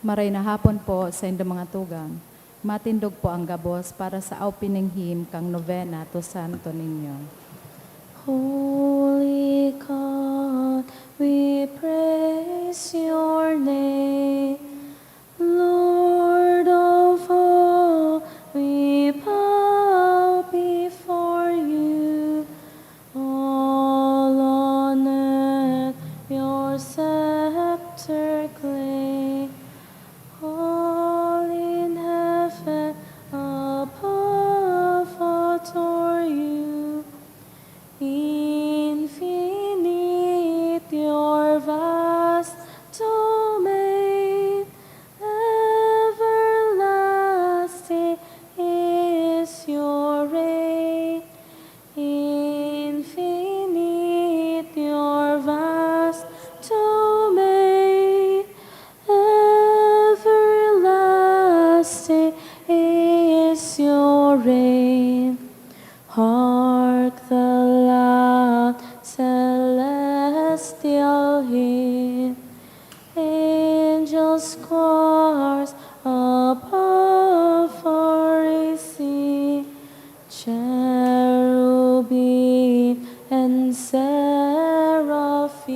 Maray na hapon po sa inyong mga tugang. Matindog po ang gabos para sa opening hymn kang novena to Santo Niño. Holy God, we praise your name. Lord of all, we bow before you. All on earth your scepter claim. All in heaven above adore you. Infinite your vast domain, everlasting is your reign. Infinite your vast domain, everlasting is your reign. Hark the loud celestial hymn, angels' choirs above are raising, cherubim and seraphim,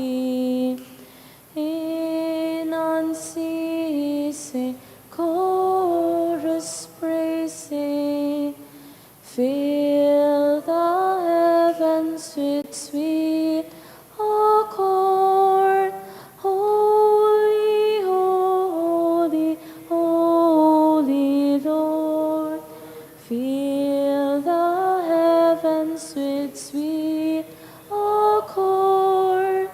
in unceasing chorus praising. Fill the heavens with sweet accord. Holy, holy, holy Lord. Fill the heavens with sweet accord.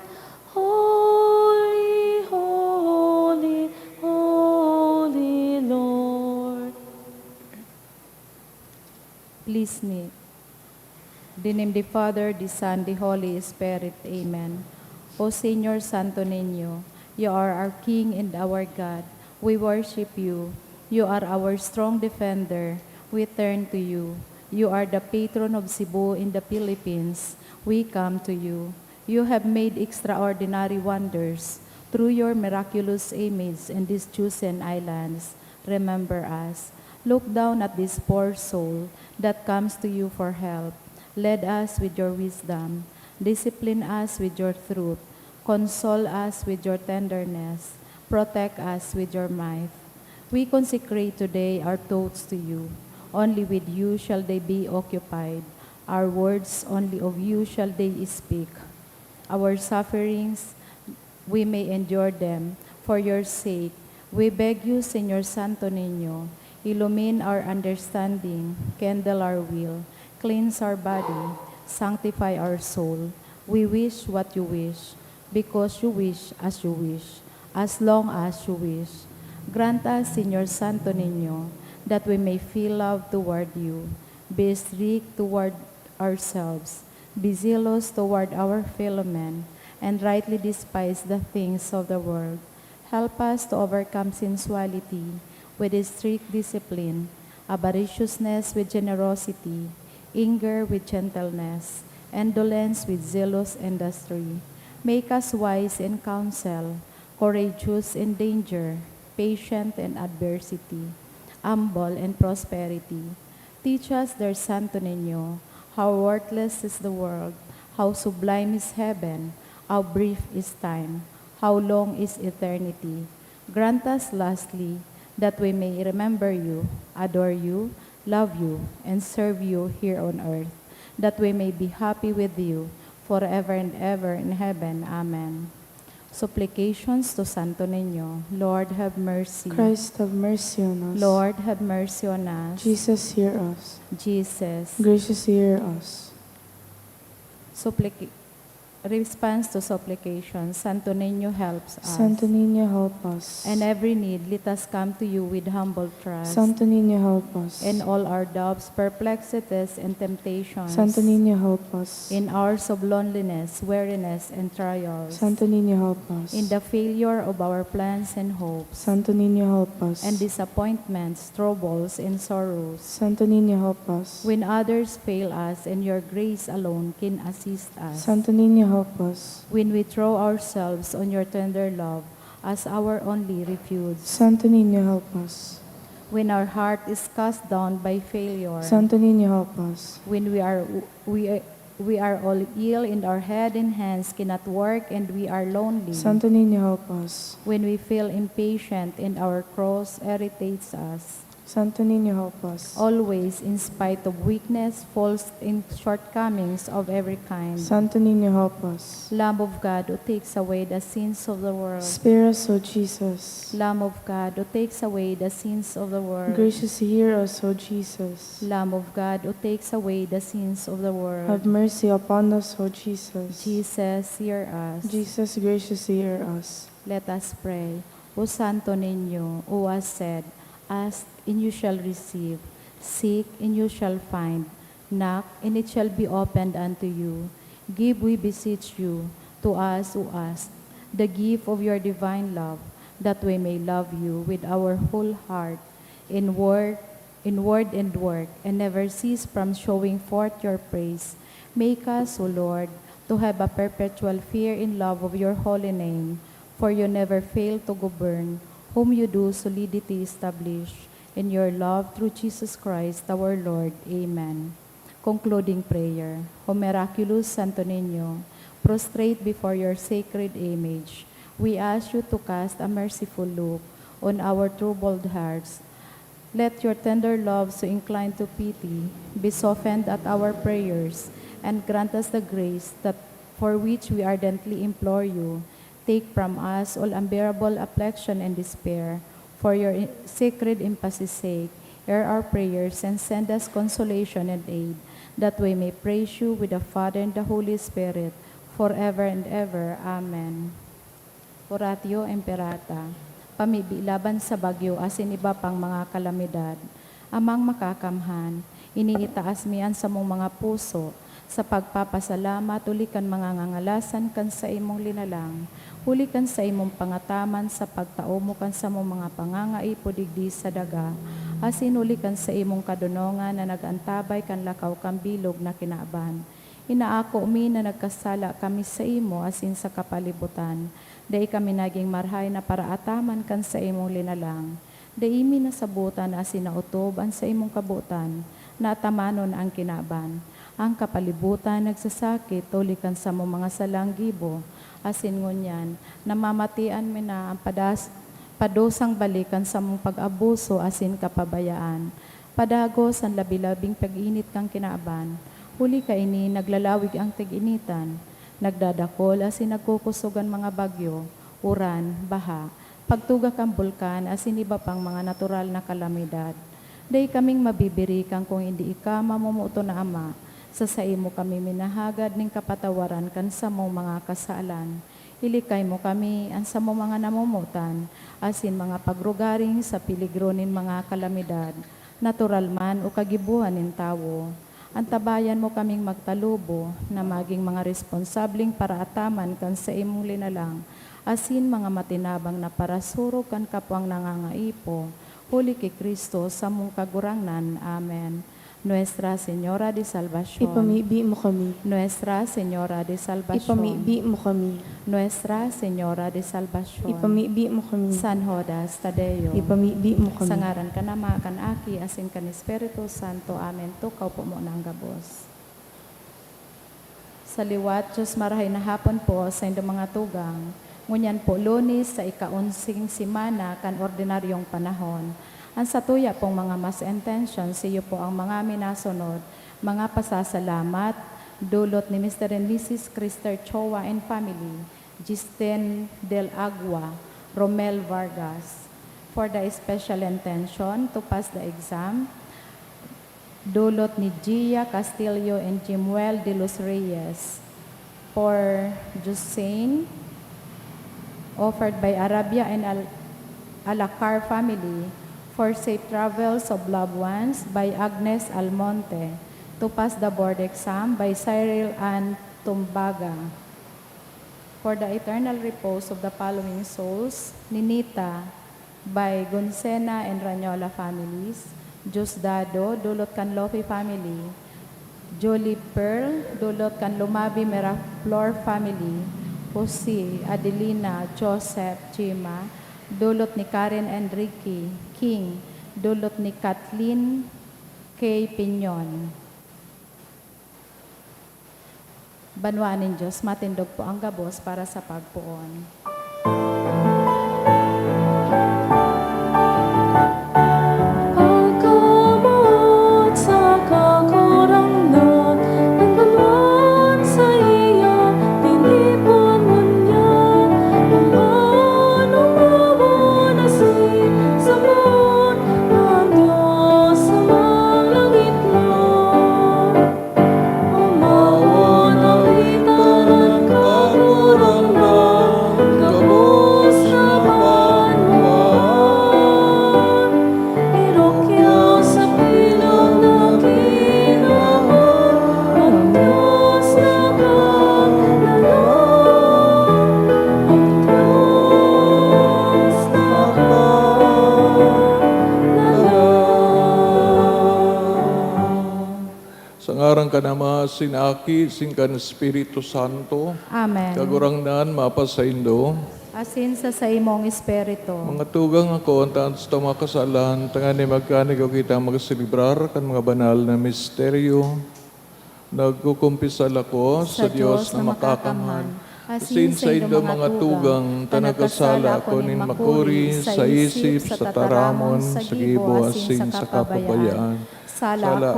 Holy, holy, holy Lord. Please kneel. In the name of the Father, the Son, the Holy Spirit. Amen. O Señor Santo Niño, you are our King and our God. We worship you. You are our strong defender. We turn to you. You are the patron of Cebu in the Philippines. We come to you. You have made extraordinary wonders through your miraculous image in these chosen islands. Remember us. Look down at this poor soul that comes to you for help. Lead us with your wisdom. Discipline us with your truth. Console us with your tenderness. Protect us with your might. We consecrate today our thoughts to you. Only with you shall they be occupied. Our words only of you shall they speak. Our sufferings, we may endure them for your sake. We beg you, Señor Santo Niño, illumine our understanding, kindle our will, cleanse our body, sanctify our soul. We wish what you wish, because you wish, as long as you wish. Grant us, Señor Santo Niño, that we may feel love toward you, be strict toward ourselves, be zealous toward our fellow men, and rightly despise the things of the world. Help us to overcome sensuality with a strict discipline, avariciousness with generosity, anger with gentleness, indolence with zealous industry. Make us wise in counsel, courageous in danger, patient in adversity, humble in prosperity. Teach us, dear Santo Niño, how worthless is the world, how sublime is heaven, how brief is time, how long is eternity. Grant us, lastly, that we may remember you, adore you, love you, and serve you here on earth, that we may be happy with you forever and ever in heaven. Amen. Supplications to Santo Niño. Lord, have mercy. Christ, have mercy on us. Lord, have mercy on us. Jesus, hear us. Jesus. Gracious, hear us. Response to supplications. Santo Niño helps us. Santo Niño, help us. In every need, let us come to you with humble trust. Santo Niño, help us. In all our doubts, perplexities, and temptations. Santo Niño, help us. In hours of loneliness, weariness, and trials. Santo Niño, help us. In the failure of our plans and hopes. Santo Niño, help us. And disappointments, troubles, and sorrows. Santo Niño, help us. When others fail us, and your grace alone can assist us. Santo Niño, help us. When we throw ourselves on your tender love, as our only refuge. Santo Niño, help us. When our heart is cast down by failure, Santo Niño, help us. when we are all ill and our head and hands cannot work and we are lonely, Santo Niño, help us. when we feel impatient and our cross irritates us, Santo Niño, help us. always in spite of weakness, faults, and shortcomings of every kind. Santo Niño, help us. Lamb of God who takes away the sins of the world, Spare us, O Jesus. Lamb of God who takes away the sins of the world, Graciously hear us, O Jesus. Lamb of God who takes away the sins of the world. Have mercy upon us, O Jesus. Jesus, hear us. Jesus, graciously hear us. Let us pray. O Santo Niño, who has said, ask and you shall receive, seek and you shall find, knock and it shall be opened unto you. Give, we beseech you, to us who ask, the gift of your divine love, that we may love you with our whole heart, in word and work, and never cease from showing forth your praise. Make us, O Lord, to have a perpetual fear and love of your holy name, for you never fail to govern, whom you do solidity establish, in your love through Jesus Christ our Lord. Amen. Concluding prayer. O miraculous Santo Niño, prostrate before your sacred image, we ask you to cast a merciful look on our troubled hearts. Let your tender love so inclined to pity be softened at our prayers, and grant us the grace that for which we ardently implore you. Take from us all unbearable affliction and despair. For your sacred emphasis sake, hear our prayers and send us consolation and aid, that we may praise you with the Father and the Holy Spirit, forever and ever. Amen. Oratio Imperata. Pamibi laban sa bagyo asin iba pang mga kalamidad. Amang makakamhan, iniitaas miyan sa mong mga puso, sa pagpapasalamat, ulikan mga ngangalasan kan sa imong linalang, ulikan sa imong pangataman sa pagtao mo kan sa mong mga pangangaipo digdi sa daga, asin ulikan sa imong kadunongan na nagantabay kan lakaw kang bilog na kinaaban. Inaako umi na nagkasala kami sa imo asin sa kapalibutan, dai kami naging marhay na paraataman kan sa imong linalang, dai mi nasabutan asin nautob an sa imong kabutan, na tamanon ang kinaban. Ang kapalibutan nagsasakit, tulikan sa mo mga salanggibo, asin ngunyan, namamatian mi na ang padosang balikan sa mong pag-abuso, asin kapabayaan. Padagos ang labi-labing pag-init kang kinaaban, huli ka ini naglalawig ang tig-initan, nagdadakol asin nagkukusugan mga bagyo, uran, baha, pagtuga kang bulkan, asin iba pang mga natural na kalamidad. Day kaming mabibiri kang kung hindi ika mamumuto na Ama, sa imo kami minahagad ning kapatawaran kan sa mong mga kasalan. Ilikay mo kami ang sa mong mga namumutan, asin mga pagrugaring sa piligronin mga kalamidad, natural man o kagibuhan nin tawo. Antabayan mo kaming magtalubo na maging mga responsabling paraataman kan sa imong linalang, asin mga matinabang na parasuro kan kapwang nangangaipo, huli kay Kristo sa mong kagurangnan. Amen. Nuestra Señora de Salvación. Ipamibi mo kami. Nuestra Señora de Salvación. Ipamibi mo kami. Nuestra Señora de Salvación. Ipamibi mo kami. San Judas Tadeo. Ipamibi mo kami. Sangaran ka na kan aki asin kan Espiritu Santo. Amen. Tukaw po mo ng gabos. Sa liwat, Diyos marahay na hapon po sa inyong mga tugang. Ngunyan po Lunes sa ika-11 simana kan ordinaryong panahon. Ang satuya pong mga mas intention, sa iyo po ang mga minasunod, mga pasasalamat, dulot ni Mr. and Mrs. Krister Chowa and family, Justin Del Agua, Romel Vargas. For the special intention to pass the exam, dulot ni Gia Castillo and Jimuel de los Reyes. For Josein, offered by Arabia and Alacar family, for safe travels of loved ones by Agnes Almonte, to pass the board exam by Cyril Ann Tumbaga. For the eternal repose of the following souls, Ninita by Gunsena and Ranyola families, Diosdado, dulot kan Lofi family, Jolie Pearl, dulot kan Lumabi Meraflor family, Jose, Adelina, Joseph, Chima, dulot ni Karen Enrique, King, dulot ni Kathleen K. Pinyon. Banwanin Diyos, matindog po ang gabos para sa pagpuon. Pagkamot sa kakurangan, nagpaman sa iyo, tinipon mo niya. Uman, umawon na si Samon, ang Diyos sa mga langit mo. Umawon ang itanan kakurangan, gabos na banwan. Irokyaw sa pilong na kinahon, ang Diyos na kaglalang. Ang Diyos na kaglalang. Sa ngarang ka nama, sinaki, singkan Espiritu Santo, Amen. kagurangnan, mapasaindo, Asin sa imong espiritu. mga tugang ako, ang taon sa mga kasalan, tangan ni magkanig o kita magsilibrar, kan mga banal na misteryo, nagkukumpisal ako sa Diyos na makakamhan. Asin sa indo mga tugang, tanagkasala ako nin makuri, sa isip, sa taramon, sa gibo, asin sa kapabayaan. Sala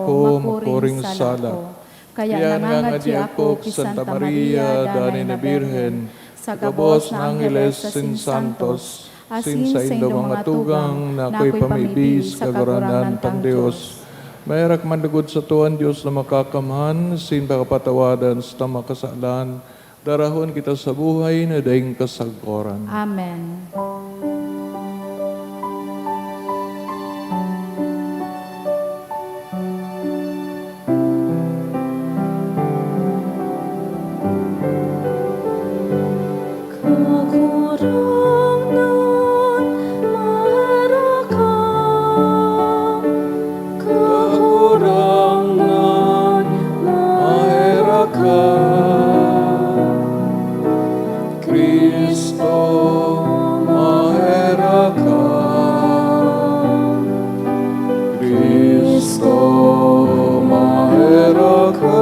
ko, makuring sala. Kaya nangangati ako ki Santa Maria, Danay na Birhen, sa gabos na Angeles sin Santos, asin sa indo mga tugang, na ako'y pamibis, kaguranan tang Diyos. Mayrak mandagod sa tuwan Diyos na makakamhan, sin pakapatawadan sa makasalan, darahon kita sa buhay na daing kasagkoran. Amen. Kakurangan, maharakam. Kakurangan, maharakam. Kristo, maharakam. Kristo, maharakam.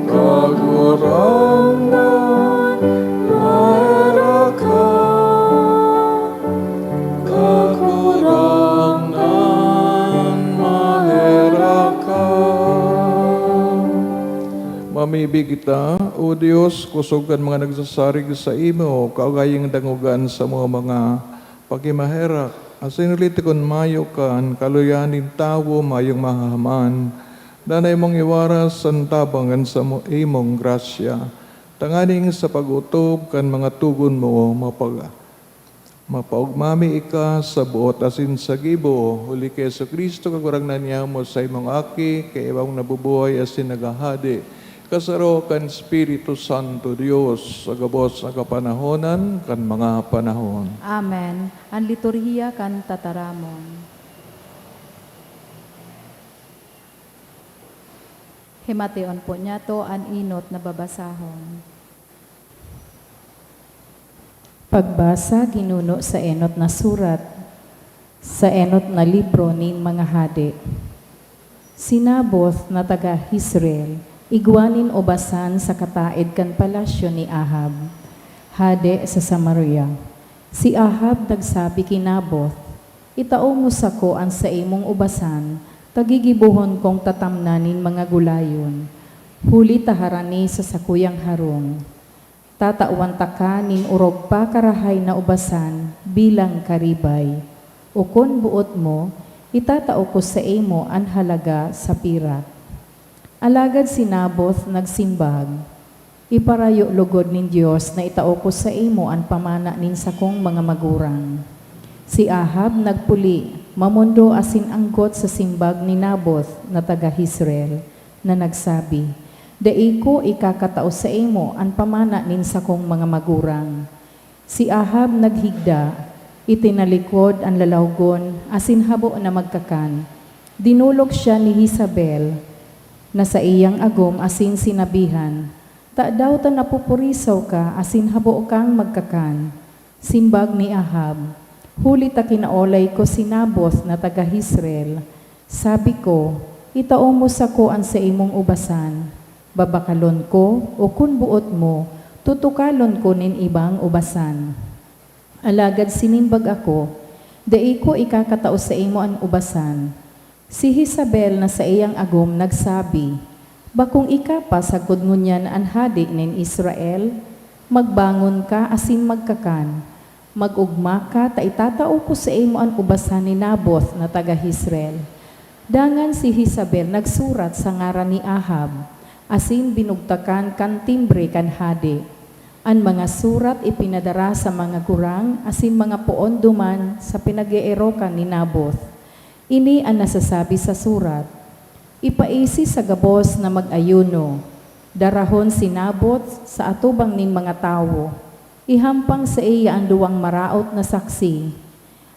Kagurangan, maharakam. Kagurangan, maharakam. Mamibig kita, O Diyos, kusugan mga nagsasarig sa imo, kaugaying dangugan sa mga pakimaherak. Asin ulit kon mayo kan, kaluyanin tawo mayong mahahaman. Danay mong iwaras ang tabangan sa imong grasya. Tanganing sa pag-utob kan mga tugon mo, mapaugmami ika sa buot asin sa gibo. Huli kay Yesu Kristo, kagurangnan niya mo sa imong aki, kay ibang nabubuhay asin nagahadi. Kasaro kan Espiritu Santo Dios, sa gabos na kapanahonan, kan mga panahon. Amen. Ang liturhiya kan tataramon. Himateon po niya to an inot na babasahon. Pagbasa ginuno sa enot na surat, sa enot na libro nin mga hade. Sinaboth na taga Israel, igwanin obasan sa kataid kan palasyo ni Ahab, hade sa Samaria. Si Ahab nagsabi kinaboth, itao mo sako an sa imong ubasan, tagigibuhon kong tatamnanin mga gulayon, huli taharani sa sakuyang harong. Tatawan taka nin urog pa karahay na ubasan bilang karibay. Ukon buot mo, itatao ko sa imo ang halaga sa pirak. Alagad si Naboth nagsimbag, iparayo lugod nin Diyos na itao ko sa imo ang pamana nin sakong mga magurang. Si Ahab nagpuli, mamundo asin anggot sa simbag ni Naboth na taga Israel, na nagsabi, dai ko ikakatao sa imo ang pamana nin sakong mga magurang. Si Ahab naghigda, itinalikod ang lalawgon, asin habo na magkakan. Dinulog siya ni Jezabel, na sa iyang agom asin sinabihan, Ta daw ta napupurisaw ka, asin habo kang magkakan. Simbag ni Ahab, huli ta kinaolay ko sinaboth na taga Israel. Sabi ko, itao mo sa kuan sa imong ubasan. Babakalon ko, o kun buot mo, tutukalon ko nin ibang ubasan. Alagad sinimbag ako, dai ko ikakatao sa imo ang ubasan. Si Jezabel na sa iyang agom nagsabi, bakong ikapa sagod ngunyan ang hadi nin Israel, magbangon ka asin magkakan, magugma ka ta itatao ko sa imo ang ubasan ni Naboth na taga Israel. Dangan si Jezabel nagsurat sa ngaran ni Ahab, asin binugtakan kan timbre kan hadi. Ang mga surat ipinadara sa mga gurang, asin mga puon duman sa pinag-eerokan ni Naboth. Ini ang nasasabi sa surat, ipaisi sa gabos na mag-ayuno, darahon si Naboth sa atubang ning mga tawo, ihampang sa iya ang duwang maraot na saksi,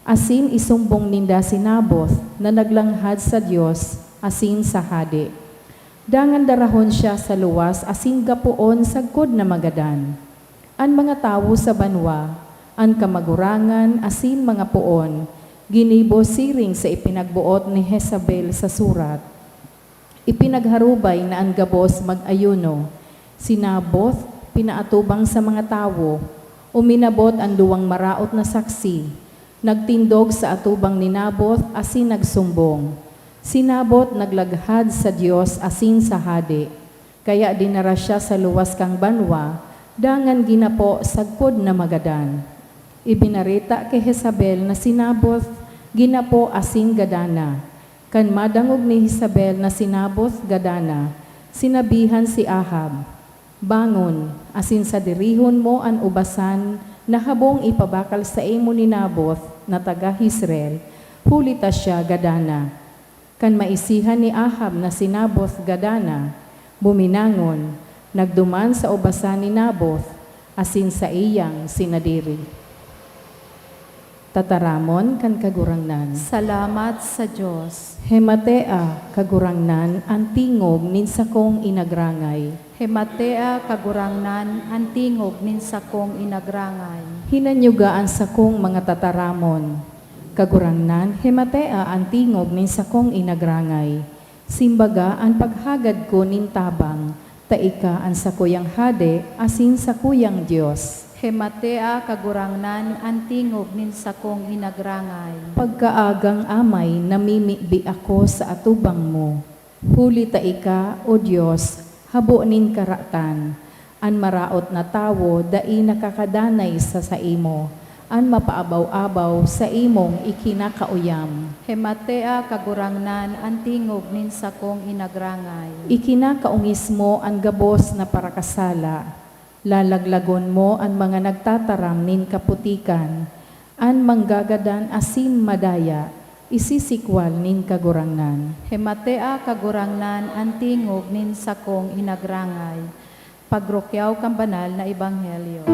asin isumbong ninda si Naboth na naglanghad sa Diyos, asin sa hadi. Dangan darahon siya sa luwas asin gapuon sagkod na magadan. Ang mga tawo sa banwa, ang kamagurangan asin mga puon, ginibo siring sa ipinagbuot ni Jezabel sa surat. Ipinagharubay na ang gabos mag-ayuno. Si Naboth pinaatubang sa mga tawo, uminabot ang duwang maraot na saksi, nagtindog sa atubang ni Naboth asin nagsumbong. Si Naboth naglaghad sa Diyos asin sa hadi, kaya dinara siya sa luwas kang banwa, dangan ginapo sagpod na magadan. Ibinarita kay Jezabel na si Naboth ginapo asin gadana. Kan madangog ni Jezabel na si Naboth gadana, sinabihan si Ahab, bangon, asin sa dirihon mo ang ubasan na habong ipabakal sa imo ni Naboth na taga Israel, hulita siya gadana. Kan maisihan ni Ahab na si Naboth gadana, buminangon, nagduman sa ubasan ni Naboth, asin sa iyang sinadiri. Tataramon kan kagurangnan. Salamat sa Diyos. Hematea kagurangnan ang tingog nin sakong inagrangay. Hematea kagurangnan ang tingog nin sakong inagrangay. Hinanyugaan sakong mga tataramon. Kagurangnan, hematea ang tingog nin sakong inagrangay. Simbaga ang paghagad ko nin tabang, taika ang sakuyang hade, asin sakuyang Diyos. Hematea kagurangnan ang tingog nin sakong inagrangay. Pagkaagang amay, namimibi ako sa atubang mo. Huli taika, O Diyos, habo nin karatan. An maraot na tawo, dai nakakadanay sa imo. An mapaabaw-abaw sa imong ikinakauyam. Hematea kagurangnan ang tingog nin sakong inagrangay. Ikinakaungis mo ang gabos na parakasala. Lalaglagon mo ang mga nagtataram nin kaputikan. An manggagadan asin madaya, isisikwal nin kagurangnan. Hematea kagurangnan ang tingog nin sakong inagrangay. Pagrokyaw kang banal na ebanghelyo.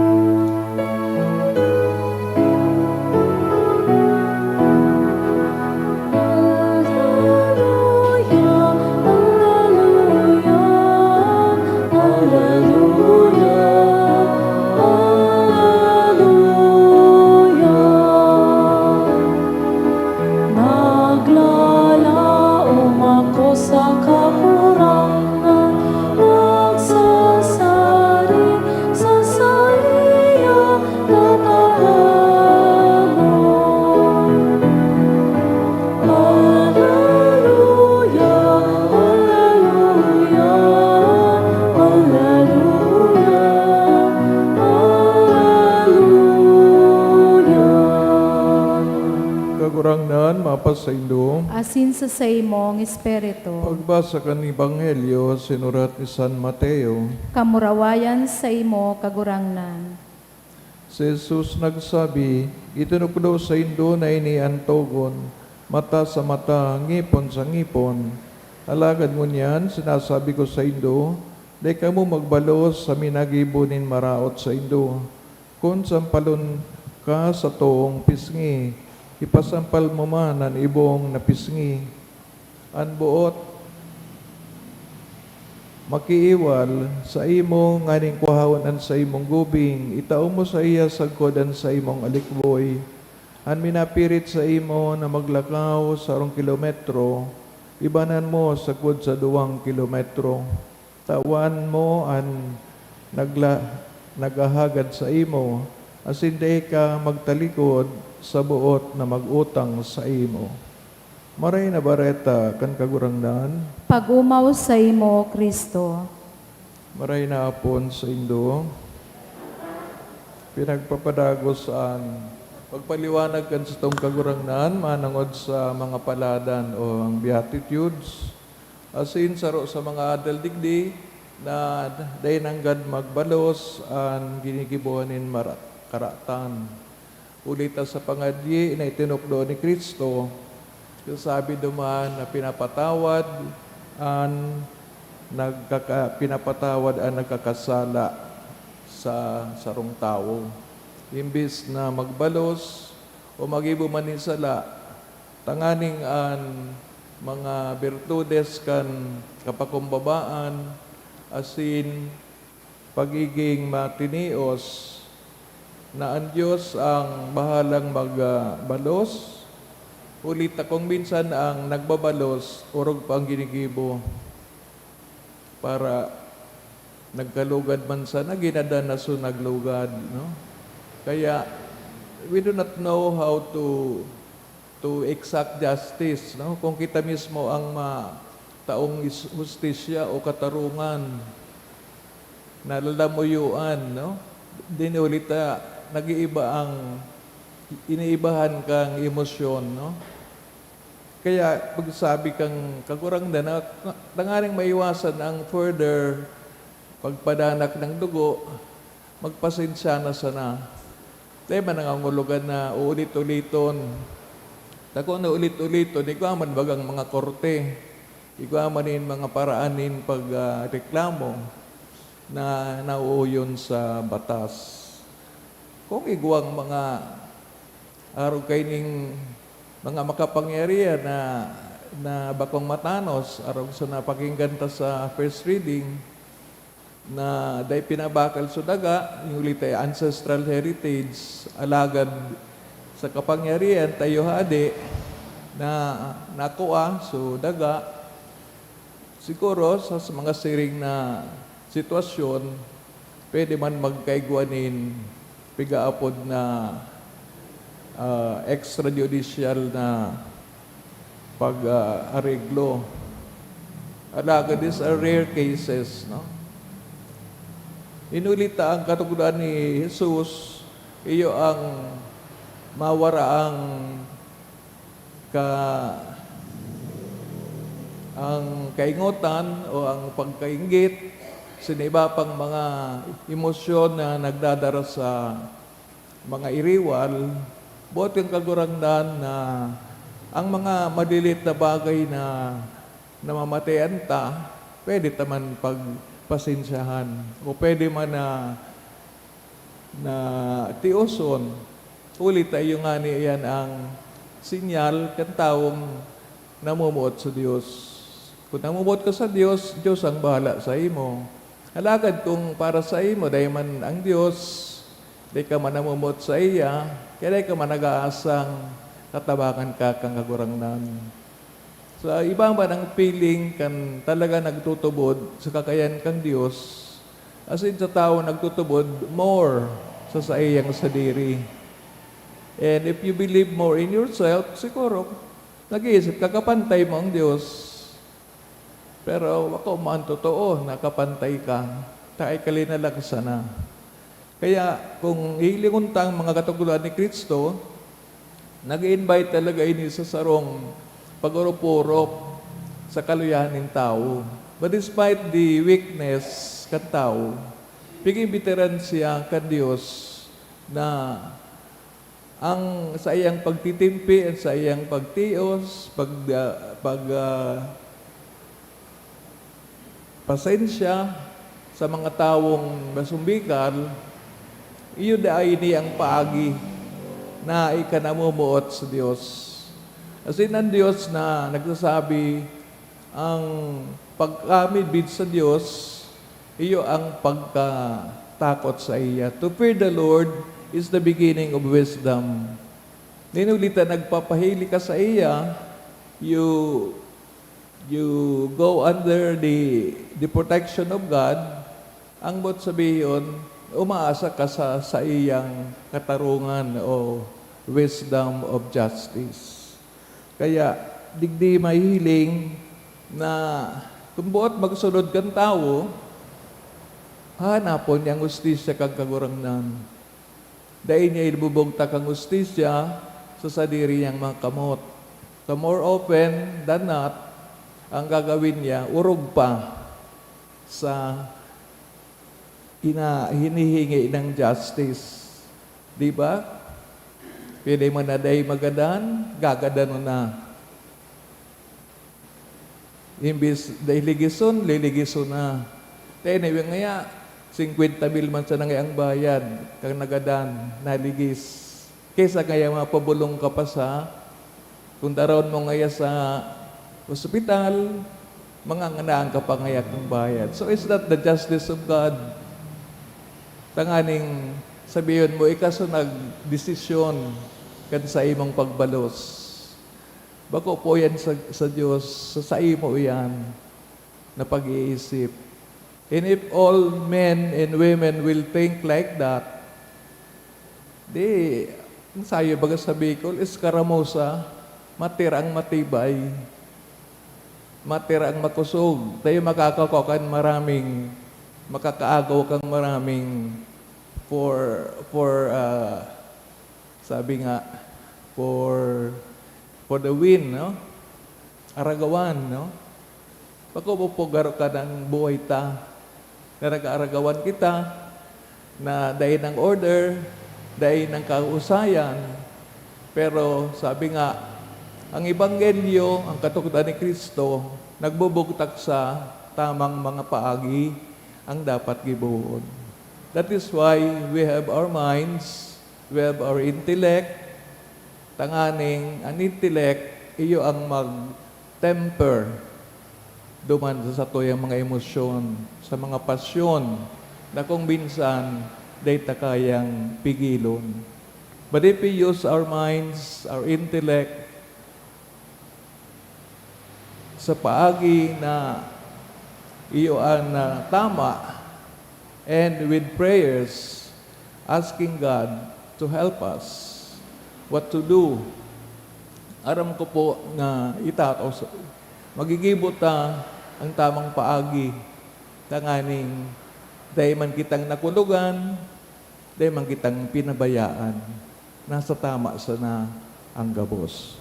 Naglalaong ako sa kahurangan, nagsasari sa saya tataramon. Alleluia, alleluia, alleluia, alleluia. Kagurangnan, mapasaindo. Asin sa imong espiritu. Pagbasa kan Ebanghelyo, sinurat ni San Mateo. Kamurawayan sa imo kagurangnan. Si Jesus nagsabi, itinukdo sa indo na iniantogon, mata sa mata, ngipon sa ngipon. Alagad mo niyan, sinasabi ko sa indo, di ka mo magbalos sa minagibunin maraot sa indo. Kung sampalon ka sa toong pisngi, ipasampal mo man ang ibong na pisngi. Ang buot makiiwal sa imo nganing kuhawonan sa imong gubing, itao mo sa iya sagkodan sa imong alikboy, han minapirit sa imo na maglakaw sa 2 kilometro, ibanan mo sagkod sa 2 kilometro. Tawan mo an nagahagad sa imo, as hindi ka magtalikod sa buot na magutang sa imo. Maray na bareta kan kagurangnan, Pag-umaw sa imo, Kristo. maray na apon sa Indo, pinagpapadagos pagpaliwanag kan sa tong kagurangnan, manangod sa mga paladan o ang Beatitudes, asin saro sa mga adal digdi, na daynanggad magbalos ang ginigibuhanin karatan. Ulita sa pangadyi na itinukdo ni Kristo, sabi duman na pinapatawad ang nagkakasala sa sarong tao. Imbis na magbalos o magibo man ni sala, tanganing an mga birtudes kan kapakumbabaan, asin pagiging matinios, na ang Diyos ang bahalang magbalos. Ulit akong minsan ang nagbabalos, urog pa ang ginigibo para nagkalugad man sana, ginada na so naglugad. No? Kaya, we do not know how to exact justice. No? Kung kita mismo ang taong justisya o katarungan, nalalamuyuan, no? Dinulita, nag-iiba iniibahan kang emosyon, no? Kaya pagsabi kang kagurangnan na tangaring maiwasan ang further pagpadanak ng dugo, magpasensya na sana. Tema nangangulugan na uulit-uliton. Tako na ulit-uliton, ikaw man bagang mga korte, ikaw manin mga paraanin reklamo na nauuyon sa batas. Kung iguang mga araw kay ning mga makapangyarihan na bakong matanos, araw sa napakinggan ta sa first reading, na day pinabakal so daga, yung ulitay ancestral heritage, alagad sa kapangyarihan, tayo hadi, na nakuha so daga, siguro sa mga siring na sitwasyon, pwede man magkaigwanin, pigaapod na extrajudicial na pag-areglo. Alaga, these are rare cases, no? Inulita ang katugunan ni Jesus, iyo ang mawara ang kaingutan o ang pagkaingit, siniba pang mga emosyon na nagdadara sa mga iriwal. Buot yung kagurangdan na ang mga malilit na bagay na namamatayan ta, pwede taman pagpasensyahan o pwede man na tioson. Ulit tayo nga niyan ang sinyal kan taong namumuot sa Diyos. Kung namumuot ka sa Diyos, Diyos ang bahala sa imo. Halagad kung para sa imo, dahil man ang Diyos, di ka man namumuot sa iya, kaya di ka man nag-aasang katabakan ka kang kagurangnan. So, iba man ang feeling kan talaga nagtutubod sa kakayan kang Diyos, as in sa tao nagtutubod more sa iyang sadiri. And if you believe more in yourself, siguro, nag-iisip, kakapantay mo ang Diyos. Pero ako man totoo, nakapantay ka, tayo kalinala ka sana. Kaya kung hilinguntang mga katugulan ni Kristo, nag-invite talaga ini sa sarong pag-urop-urop sa kaluyahan ng tao. But despite the weakness kan tao, pigibiteran siya kan Diyos na ang sa iyang pagtitimpi at sa iyang pagtios, pasensya sa mga tawong masumbikal, iyon ay niyang paagi na ikanamumuot sa Diyos. As in, ang Diyos na nagsasabi, ang pagkamibid sa Diyos, iyo ang pagkatakot sa iya. To fear the Lord is the beginning of wisdom. Ninulita nagpapahili ka sa iya, you go under the protection of God, ang bot sabihin, umaasa ka sa iyang katarungan o wisdom of justice. Kaya, digdi mahiling na kung buot magsunod kang tao, hanapon niyang ustisya kang kagurangnan. Dahil niya ibubugta kang ustisya sa sadiri niyang mga kamot. So more often than not, ang gagawin niya, urog pa sa hinihingi ng justice. Di ba? Pwede mo na dahil magadan, gagadan mo na. Imbis dahil liligison na. Anyway, ngaya, 50 mil man sa nangayang bayad, kang nagadan, naligis. Kesa kaya mapabulong ka pa sa, kung daron mo ngaya sa ospital, manganganaan ka pa ngaya kang bayad. So is that the justice of God? Tanganing sabihin mo, ikaso nagdesisyon kan sa imong pagbalos. Bako po yan sa Diyos, sa imo yan na pag-iisip. And if all men and women will think like that, di, ang sayo baga sa Bicol, iskaramosa, matirang matibay, matirang makusog. Tayo makakakokan maraming, makakaagaw kang maraming sabi nga, for the win, no? Aragawan, no? Pagkupupugaro ka ng buhay ta, na nag-aaragawan kita, na dahil ng order, dahil ng kausayan, pero sabi nga, ang Ebanghelyo, ang katugutan ni Kristo, nagbubugtak sa tamang mga paagi ang dapat gibuon. That is why we have our minds, we have our intellect, tanganing ang intellect, iyo ang mag-temper duman sa tuyang mga emosyon, sa mga pasyon, na kung minsan, day ta kayang pigilon. But if we use our minds, our intellect, sa paagi na iyo ang tama, and with prayers, asking God to help us what to do. Aram ko po na itataw, magigibot ang tamang paagi, tanganing dahil man kitang nakulugan, dahil man kitang pinabayaan, nasa tama sana ang gabos.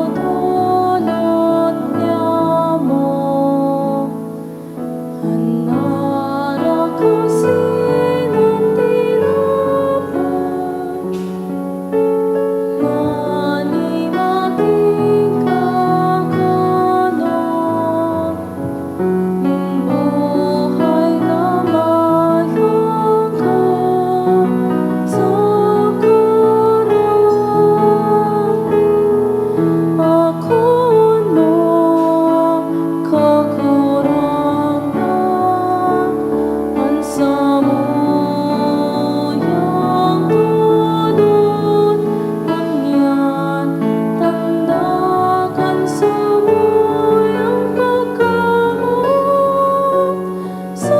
Idinudulot niya mo ang narakasin at tirapan, nanimating kakanon, yung buhay na mahalaga sa ako no kakurangan ang samuyang tulad kanyan tandakan samuyang pagkamot sa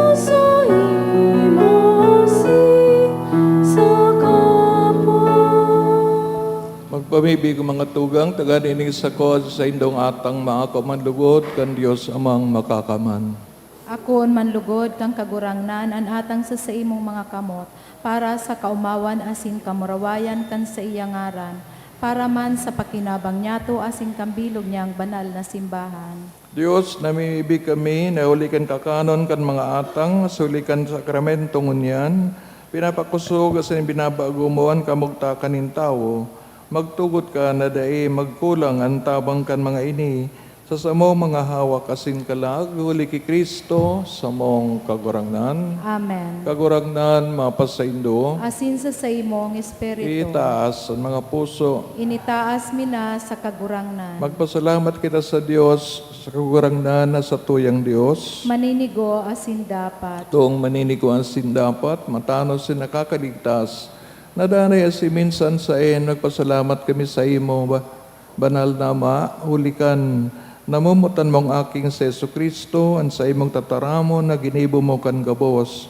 imo sa kapwa. Magpamibig ang mga tugang, taganinig sa kod sa indong atang mga kamanlugod, kan Diyos amang makakaman. Akon manlugod kang kagurangnan an atang sa imong mga kamot, para sa kaumawan asin kamurawayan kan sa iyang ngaran, para man sa pakinabang niyato asin kambilog niyang banal na simbahan. Diyos, namimibig kami, naulikan kakanon kan mga atang, sulikan sakramento ngunyan, Pinapakusog sa binabago mo ang kamugta kanin tao, magtugot ka na dae magkulang ang tabang kan mga ini, sa samo mga hawak asin kalag, huli ki Kristo, sa mong kagurangnan. Amen. Kagurangnan mapasaindo, Asin sa imong espiritu, itaas ang mga puso. initaas mina sa kagurangnan. Magpasalamat kita sa Diyos, sa kagurangnan na sa tuyang Diyos. Maninigo asin dapat. Tuong maniniguan sin dapat, matanos sin nakakaligtas. Nadanay si minsan sa nagpasalamat kami sa imo, banal na ma, hulikan, namumutan mong aking sa Yesu Kristo, ang sa imong tataramo na ginibo mo kan gabos.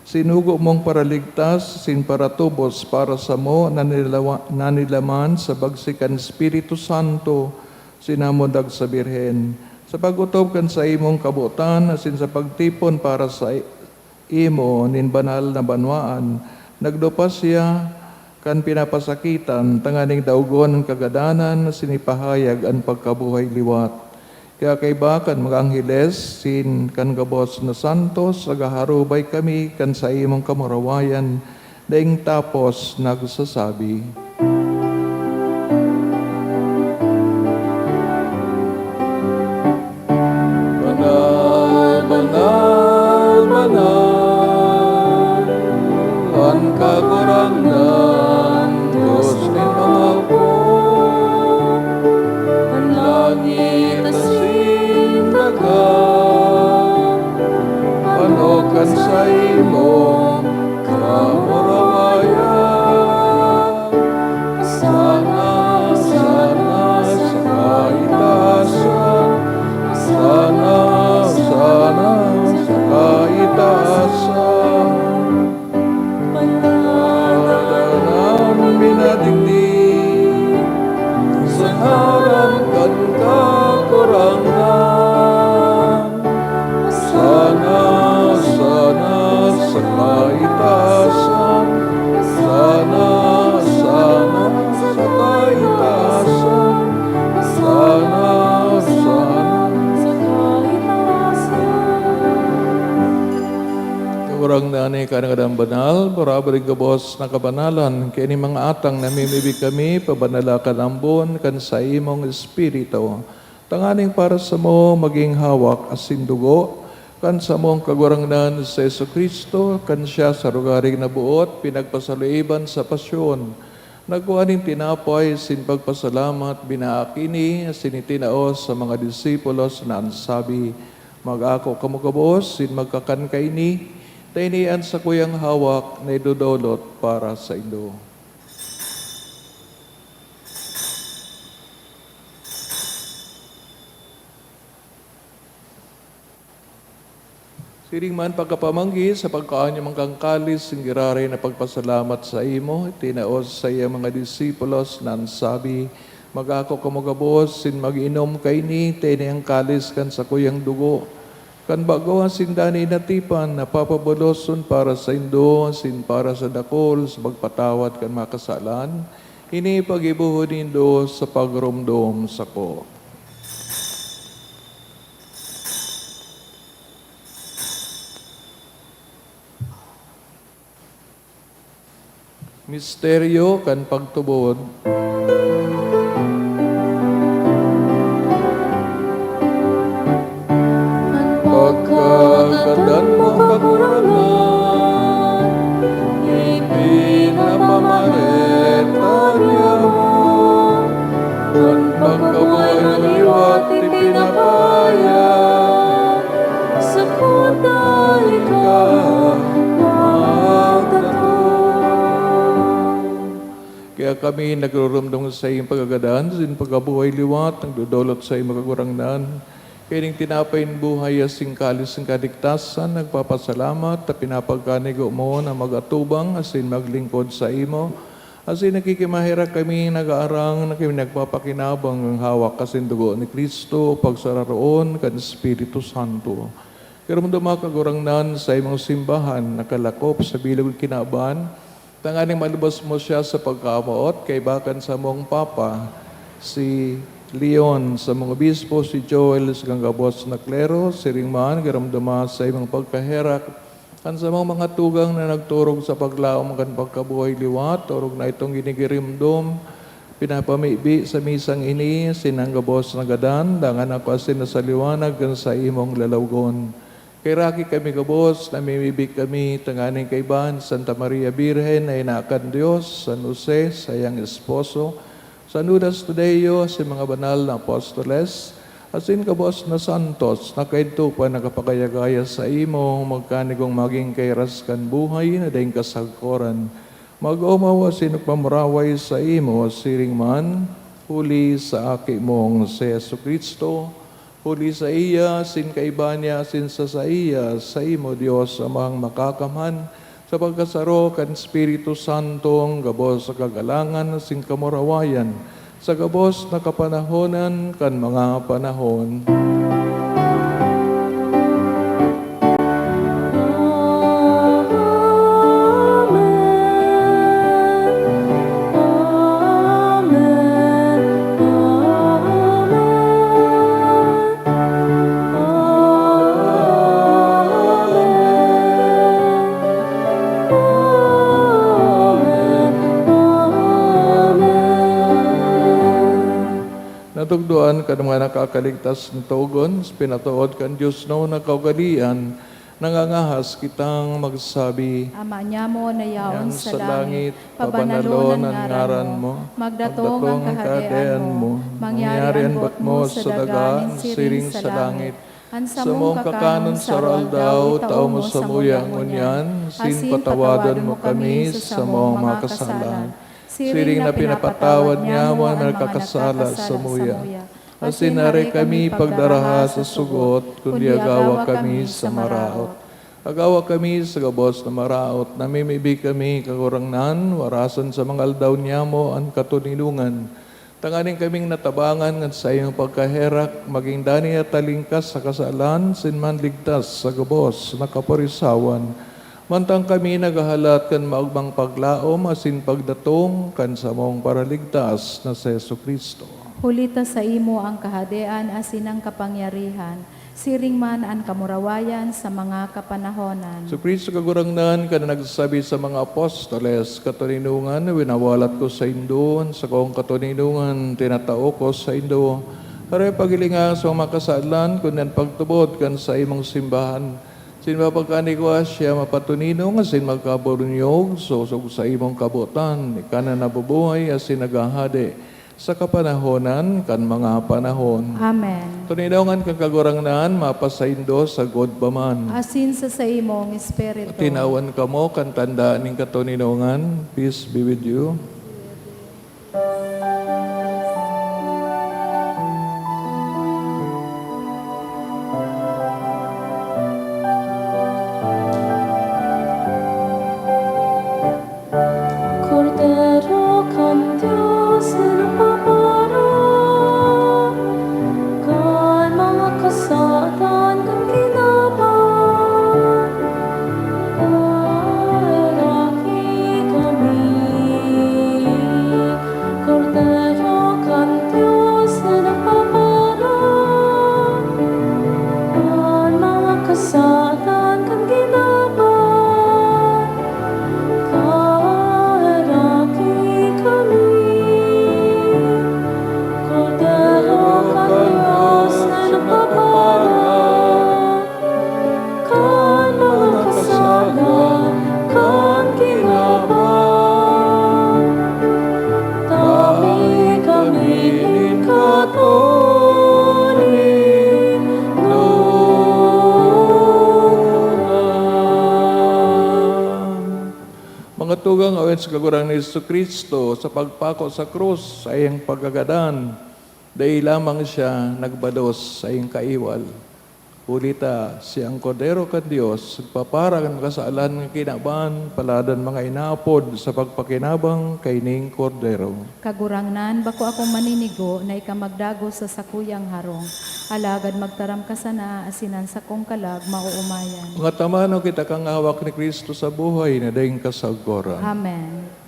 Sinugo mong paraligtas, sin para tubos, para sa mo, nanilaman sa bagsikan Espiritu Santo, sinamundag sa Birhen. Sa pagutob kan sa imong kabutan, asin sa pagtipon para sa imo, nin banal na banwaan, nagdupas siya, kan pinapasakitan, tanganing daugon ang kagadanan, sinipahayag ang pagkabuhay liwat. Kaya kay bakan mga angheles, sin kan gabos na santos, agaharubay kami kan sa imong kamurawayan, daing tapos nagsasabi. Banal, banal, banal, ang kagurangnan, Diyos ni mga po, ang langit asin dagat, panokan sa imong kamurawayan, sana, sana sa kaitasan, sana, sana sa kaitasan. Padanan minadigdig sa ngalan kan kakurangan. Sana, sana sa kaitasan. Sana, sana sa kaitasan. Sana, sana sa kaitasan. Kurang na ni kanang banal, barabaring gabos na kabanalan, kaya ni mga atang namimibig kami, pabanalakan ambon, kan sa imong espiritu. Tanganing para sa mo, maging hawak asin dugo, kan sa mong kagurangnan sa Yesu Kristo, kan siya sa rugaring nabuot, pinagpasaluiban sa pasyon. Nagkuhaning tinapay, sin pagpasalamat, binaakini, sinitinaos sa mga disipulos na ansabi, mag-ako kamukabos, sin magkakankaini, tainian sa kuyang hawak na idudolot para sa indo. Siring man pagkapamanggi sa pagkaan niya mangkang kalis, singgirari na pagpasalamat sa imo, tinaos sa iya mga disipulos na ansabi, mag-ako kamugabos, sin mag-inom kay ni, tiniyang kalis kan sa kuyang dugo, kan bago ang sindani natipan, napapabuloson para sa indo, sin para sa dakol, sa pagpatawad kan makasalan, ini pag-ibuhod indo sa pagrumdom sa ko. Misteryo kan pagtubod. Pagkagadan mo kakurangan, ipinapamareta niya mo, kan pagkabuhay ng liwat ipinapayag, Sa kuday ka Kaya kami nagrurumdong sa iyong pagagadan, sin pagkabuhay liwat, ang dudolot sa iyong magagurangnan. Kaya ning tinapain buhay asing kalis ng kaligtasan, nagpapasalamat, at pinapagkanigo mo na magatubang, asin maglingkod sa imo. Asin nakikimahira kami nag-aarang, na kami nagpapakinabang ang hawak asin dugo ni Kristo, pagsararoon, kan Espiritu Santo. Kaya mo dumakagurangnan sa imong simbahan, nakalakop sa bilog kinaban, tanganing malubos mo siya sa pagkamaot, kay bakan sa mong Papa, si Leon, sa mga obispo, si Joel, sa ganggabos na klero, si Ringman, garamdama sa imong pagkaherak, Kan sa mga tugang na nagturog sa paglaom kan pagkabuhay liwat, turog na itong ginigirimdom, pinapamibi sa misang ini, sinanggabos na gadan, dangan ako asin na sa liwanag kan sa imong lalawgon. Kay Raki kami kabos, namimibig kami, tanganing kaiban, Santa Maria Birhen, ay naakan Diyos, San Jose, sayang esposo, San Judas Tadeo, si mga banal na apostoles, asin kabos na santos, na kaito pa nakapagayagaya sa imo, magkanigong maging kairas kan buhay, na daing kasagkoran. Mag-umawa sino pamuraway sa imo, siring man, huli sa aki mong si Yesu Kristo, huli sa iya, sin kaibanya, sin sa iya, sa imo Diyos amang makakamhan, sa pagkasaro kan Espiritu Santong, gabos sa kagalangan, sin kamurawayan, sa gabos na kapanahonan, kan mga panahon. Natugduan ka mga nakakaligtas ng tugon, pinatuod kan Diyos no nakagalian, nangangahas kitang magsabi, Ama niya mo na yaon Yan sa langit, pabanalon pabanalon ang ngaran mo, magdatong ang kaharian mo, mangyari ang buot mo sa dagan, siring sa langit. Ansa mong kakanon sa daw, tao mo sa muyang unyan, sin patawadon mo kami sa mong mga kasalan. Siring na pinapatawad niya mo ang nagkakasala sa muya. Asin nare kami pagdaraha sa sugot, kundi agawa kami sa maraot. Agawa kami sa gabos na maraot, namimibig kami kagurangnan, warasan sa mga aldaw niya mo ang katunilungan. Tanganing kaming natabangan at sa iyong pagkaherak, maging dani at talingkas sa kasalan, sinman ligtas sa gabos na kaparisawan. Mantang kami nagahalat kan maugmang paglaom, asin pagdatong kan samong paraligtas na sa Yesu Kristo. Hulita sa imo ang kahadean asin ang kapangyarihan, siring man ang kamurawayan sa mga kapanahonan. So Kristo kagurangnan ka na nagsasabi sa mga apostoles, katuninungan, winawalat ko sa Indon, sa kong katuninungan, tinatao ko sa Indo. Aray pagilinga sa mga kasalan, kunan pagtubod kan sa imong simbahan. Sin mapagkani ko siya mapatunino, asin magkaburunyog, sosog sa imong kabutan, ika na nabubuhay, asin nagahade sa kapanahonan, kan mga panahon. Amen. Tuninungan kang kagurangnan, mapasaindo sa God paman. Asin sa imong espiritu. Tinawan ka mo, kan tandaan ng katuninungan. Peace be with you. Cordero kan Diyos na paparang, kan mga kasalanan kan kinaban, daraki kami. Cordero kan Diyos na paparang, kan mga kasalanan kan kinaban, daraki kami. Cordero kan Diyos na nagpaparang, kan mga kasalan kan kinaban, dami kami Mga tugang awit sa kagurang ni Jesu Kristo sa pagpako sa krus sa iyang pagkagadan, dahil lamang siya nagbados sa iyang kaiwal. Ulita siyang Kordero kan Diyos, papara kan kasalan ng kinaban, paladan mga inapod sa pagpakinabang kay ning Kordero. Kagurangnan, bako akong maninigo na ikamagdago sa sakuyang harong. Alagad magtaram ka sana, asinan sa kong kalag, mauumayan. Mga tamano kita kang hawak ni Kristo sa buhay na daing kasaggoran. Amen.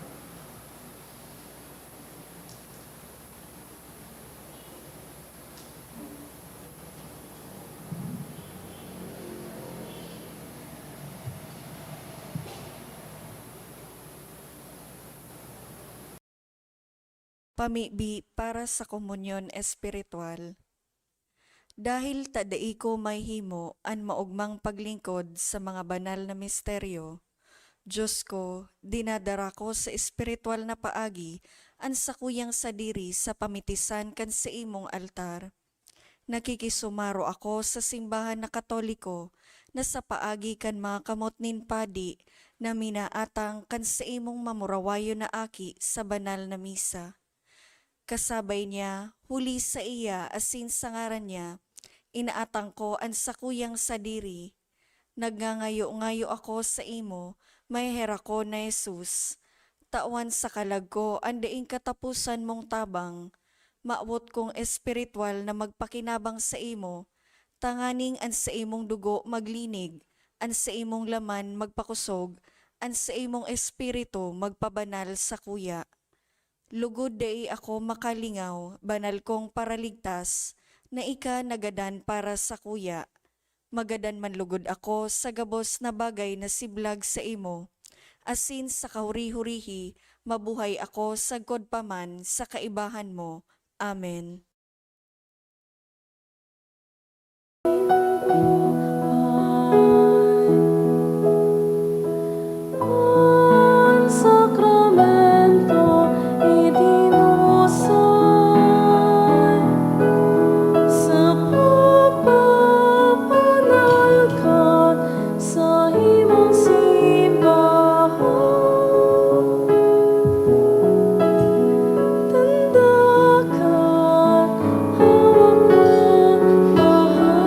Pamibi para sa komunyon espiritual. Dahil tadai ko may himo an maugmang paglingkod sa mga banal na misteryo, Diyos ko, dinadara ko sa espiritual na paagi ang sakuyang sadiri sa pamitisan kan sa imong altar. Nakikisumaro ako sa simbahan na Katoliko na sa paagi kan mga kamot nin padi na minaatang kan sa imong mamurawayo na aki sa banal na misa. Kasabay niya, huli sa iya asin sa ngaran niya, inaatang ko ang sakuyang sadiri. Nagngangayo-ngayo ako sa imo, may hera ko na Jesus. Tawan sa kalag ko, andaing katapusan mong tabang. Maawot kong espiritual na magpakinabang sa imo. Tanganing an sa imong dugo maglinig, an sa imong laman magpakusog, an sa imong espiritu magpabanal sa kuya. Lugod dai ako makalingaw, banal kong paraligtas, na ika nagadan para sa kuya. Magadan man lugod ako sa gabos na bagay na siblag sa imo. Asin sa kahuri-hurihi, mabuhay ako sagkod paman sa kaibahan mo. Amen. Ang sakramento itinusay sa pagpapanalkan sa imong simbahan. Tandakan hawak mong mahal.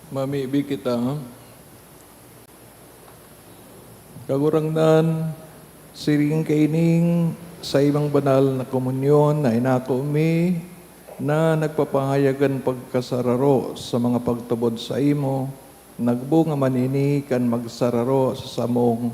Mamibi kita. Kagurangnan, siring kaining sa ibang banal na komunyon na inako mi na nagpapangayagan pagkasararo sa mga pagtubod sa imo, nagbunga manini kan magsararo sa samong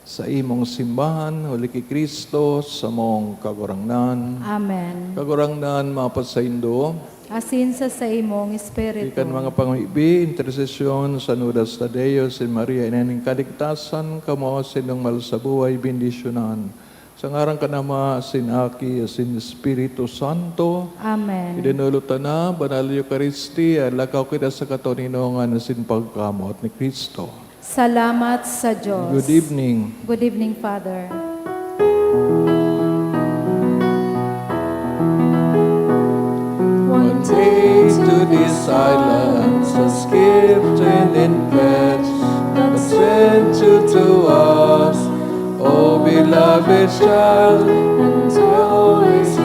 sa imong simbahan, huli ki Kristo, sa mong kagurangnan. Amen. Kagurangnan, mapasaindo, Asin sa imong espiritu. ikan mga pangibi, intercession sa Nudas Tadeo, si Maria, inaning kaligtasan, kamo sinong malsabuhay, bendisyonan. Sa ngarang kanama, sin Aki, sin Espiritu Santo, Amen. idinulutan na, Banal Eucharisti, lakaw kita sa katoninongan sin pagkamot ni Kristo. Salamat sa Diyos. Good evening. Good evening, Father. One Day to these islands, as gift and in pledge, that sent you to us, O beloved child, and always